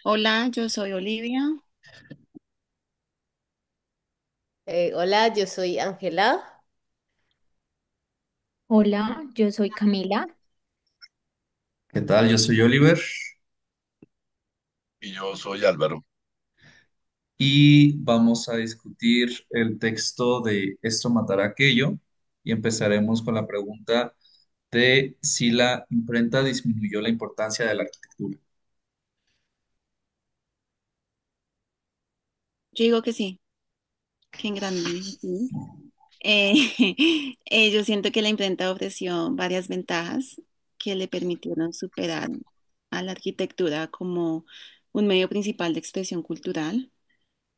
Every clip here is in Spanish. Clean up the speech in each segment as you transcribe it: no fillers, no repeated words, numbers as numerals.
Hola, yo soy Olivia. Hola, yo soy Ángela. Hola, yo soy Camila. ¿Qué tal? Yo soy Oliver Y yo soy Álvaro. y vamos a discutir el texto de Esto matará aquello y empezaremos con la pregunta de si la imprenta disminuyó la importancia de la arquitectura. Yo digo que sí, que en gran medida sí. Eh, yo siento que la imprenta ofreció varias ventajas que le permitieron superar a la arquitectura como un medio principal de expresión cultural.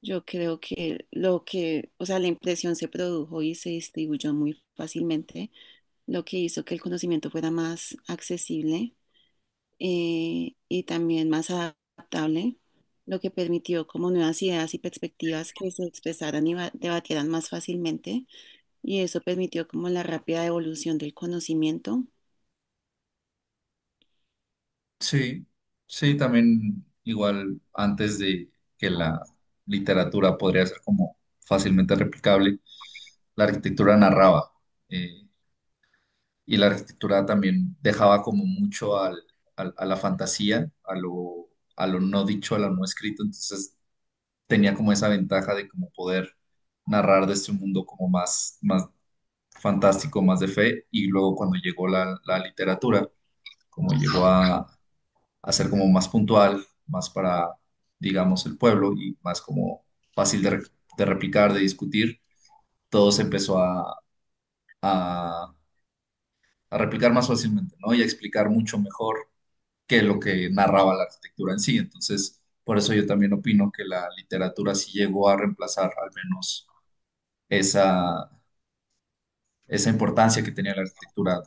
Yo creo que o sea, la impresión se produjo y se distribuyó muy fácilmente, lo que hizo que el conocimiento fuera más accesible y también más adaptable, lo que permitió como nuevas ideas y perspectivas que se expresaran y debatieran más fácilmente, y eso permitió como la rápida evolución del conocimiento. Sí, sí, también igual antes de que la literatura podría ser como fácilmente replicable, la arquitectura narraba. eh, y la arquitectura también dejaba como mucho a la fantasía, a lo no dicho, a lo no escrito, entonces tenía como esa ventaja de como poder narrar de este mundo como más fantástico, más de fe, y luego cuando llegó la literatura, como llegó a ser como más puntual, más para, digamos, el pueblo y más como fácil de replicar, de discutir, todo se empezó a a replicar más fácilmente, ¿no? Y a explicar mucho mejor que lo que narraba la arquitectura en sí. Entonces, por eso yo también opino que la literatura sí llegó a reemplazar al menos esa, esa importancia que tenía la arquitectura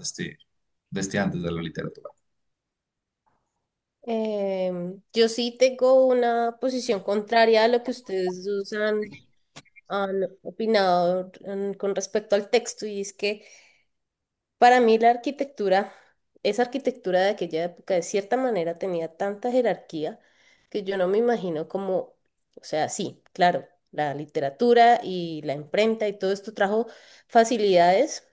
desde antes de la literatura. Yo sí tengo una posición contraria a lo que ustedes dos han opinado con respecto al texto, y es que para mí la arquitectura, esa arquitectura de aquella época, de cierta manera tenía tanta jerarquía que yo no me imagino como, o sea, sí, claro, la literatura y la imprenta y todo esto trajo facilidades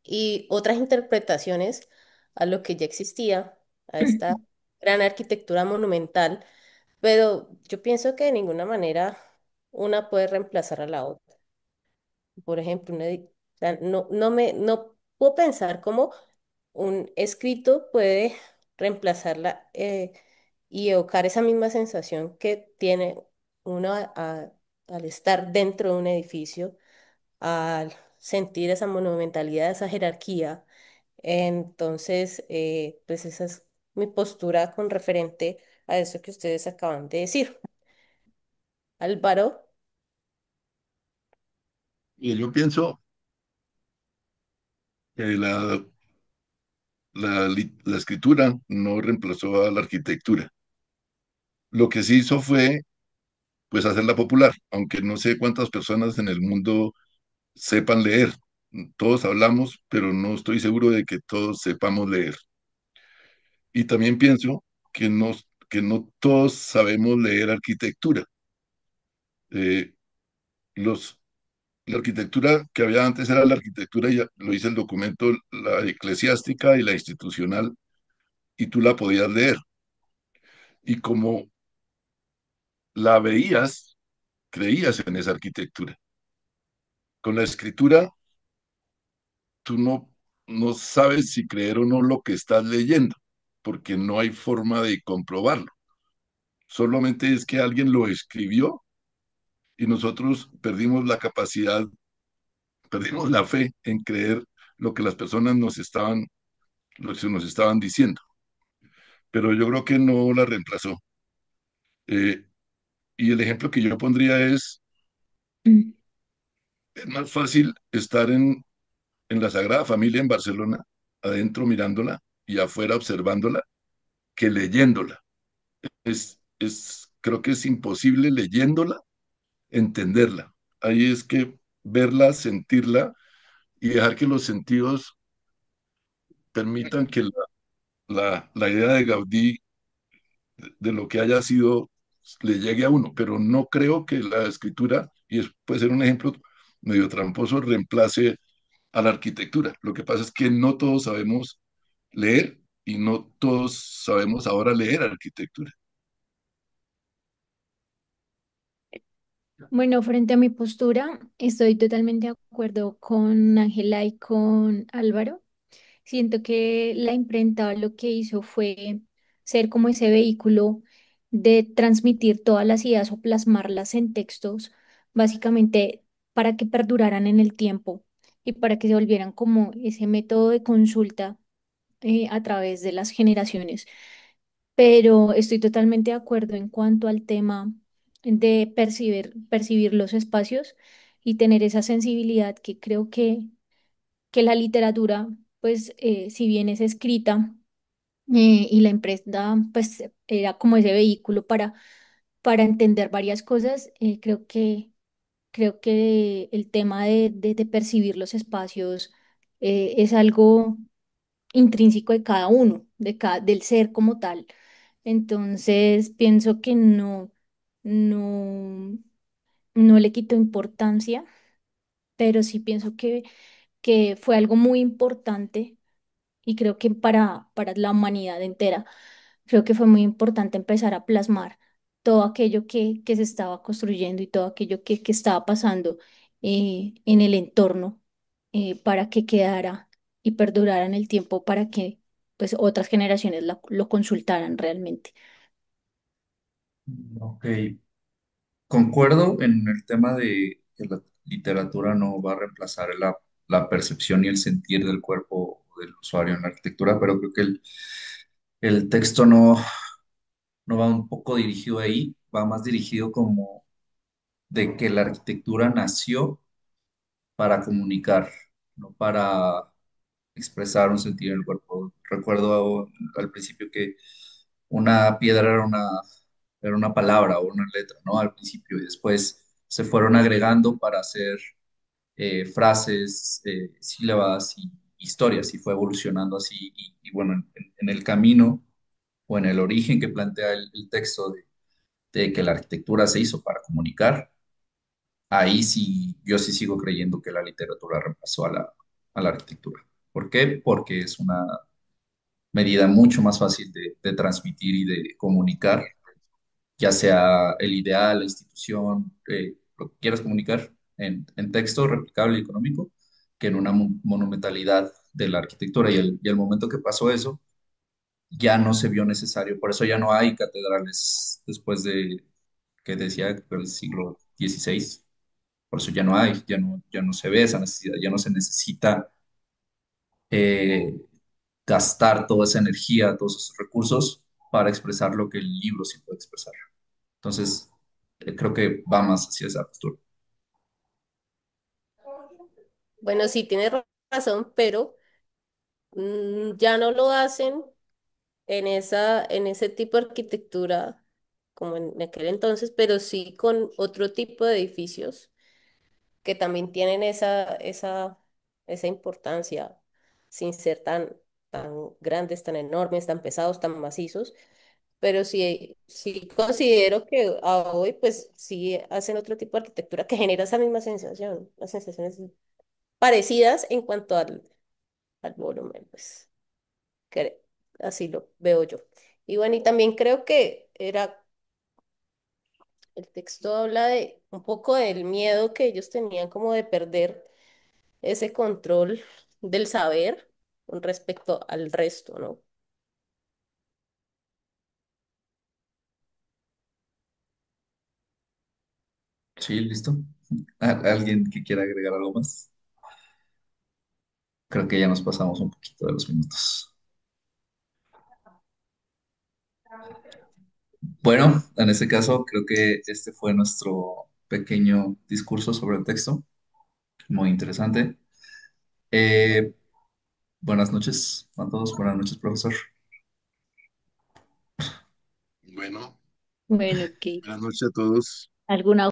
y otras interpretaciones a lo que ya existía, a esta gran arquitectura monumental, pero yo pienso que de ninguna manera una puede reemplazar a la otra. Por ejemplo, o sea, no puedo pensar cómo un escrito puede reemplazarla y evocar esa misma sensación que tiene uno al estar dentro de un edificio, al sentir esa monumentalidad, esa jerarquía. Entonces, pues esa es mi postura con referente a eso que ustedes acaban de decir. Álvaro. Y yo pienso que la escritura no reemplazó a la arquitectura. Lo que sí hizo fue, pues, hacerla popular, aunque no sé cuántas personas en el mundo sepan leer. Todos hablamos, pero no estoy seguro de que todos sepamos leer. Y también pienso que no todos sabemos leer arquitectura. Eh, los, la arquitectura que había antes era la arquitectura, ya lo dice el documento, la eclesiástica y la institucional, y tú la podías leer. Y como la veías, creías en esa arquitectura. Con la escritura, tú no sabes si creer o no lo que estás leyendo, porque no hay forma de comprobarlo. Solamente es que alguien lo escribió y nosotros perdimos la capacidad, perdimos la fe en creer lo que las personas lo que nos estaban diciendo. Pero yo creo que no la reemplazó. Eh, y el ejemplo que yo pondría es más fácil estar en la Sagrada Familia en Barcelona, adentro mirándola y afuera observándola, que leyéndola. Creo que es imposible leyéndola entenderla. Ahí es que verla, sentirla y dejar que los sentidos permitan que la idea de Gaudí de lo que haya sido le llegue a uno, pero no creo que la escritura, puede ser un ejemplo medio tramposo, reemplace a la arquitectura. Lo que pasa es que no todos sabemos leer y no todos sabemos ahora leer arquitectura. Bueno, frente a mi postura, estoy totalmente de acuerdo con Ángela y con Álvaro. Siento que la imprenta lo que hizo fue ser como ese vehículo de transmitir todas las ideas o plasmarlas en textos, básicamente para que perduraran en el tiempo y para que se volvieran como ese método de consulta a través de las generaciones. Pero estoy totalmente de acuerdo en cuanto al tema de percibir los espacios y tener esa sensibilidad que creo que la literatura, pues si bien es escrita y la imprenta, pues era como ese vehículo para entender varias cosas, creo que el tema de percibir los espacios es algo intrínseco de cada uno, del ser como tal. Entonces, pienso que no, no le quito importancia, pero sí pienso que fue algo muy importante y creo que para la humanidad entera, creo que fue muy importante empezar a plasmar todo aquello que se estaba construyendo y todo aquello que estaba pasando en el entorno para que quedara y perdurara en el tiempo para que pues otras generaciones lo consultaran realmente. Ok, concuerdo en el tema de que la literatura no va a reemplazar la percepción y el sentir del cuerpo del usuario en la arquitectura, pero creo que el texto no va un poco dirigido ahí, va más dirigido como de que la arquitectura nació para comunicar, no para expresar un sentido en el cuerpo. Recuerdo al principio que una piedra era una palabra o una letra, ¿no? Al principio y después se fueron agregando para hacer frases, sílabas y historias y fue evolucionando así. Y bueno, en el camino o en el origen que plantea el texto de que la arquitectura se hizo para comunicar, ahí sí, yo sí sigo creyendo que la literatura reemplazó a la arquitectura. ¿Por qué? Porque es una medida mucho más fácil de transmitir y de comunicar, ya sea el ideal, la institución, lo que quieras comunicar en texto replicable y económico, que en una monumentalidad de la arquitectura. Y el momento que pasó eso, ya no se vio necesario. Por eso ya no hay catedrales después de, que decía, que el siglo XVI. Por eso ya no hay, ya no se ve esa necesidad, ya no se necesita eh, gastar toda esa energía, todos esos recursos para expresar lo que el libro sí puede expresar. Entonces, creo que va más hacia esa postura. Bueno, sí, tienes razón, pero ya no lo hacen en ese tipo de arquitectura como en aquel entonces, pero sí con otro tipo de edificios que también tienen esa importancia sin ser tan grandes, tan enormes, tan pesados, tan macizos. Pero sí considero que a hoy pues sí hacen otro tipo de arquitectura que genera esa misma sensación, las sensaciones parecidas en cuanto al volumen, pues que así lo veo yo. Y bueno, y también creo que el texto habla de un poco del miedo que ellos tenían como de perder ese control del saber con respecto al resto, ¿no? Sí, listo. ¿Alguien que quiera agregar algo más? Creo que ya nos pasamos un poquito de los minutos. Bueno, en este caso, creo que este fue nuestro pequeño discurso sobre el texto. Muy interesante. Eh, buenas noches a todos. Buenas noches, profesor. Bueno, Bueno, buenas noches a todos. ¿alguna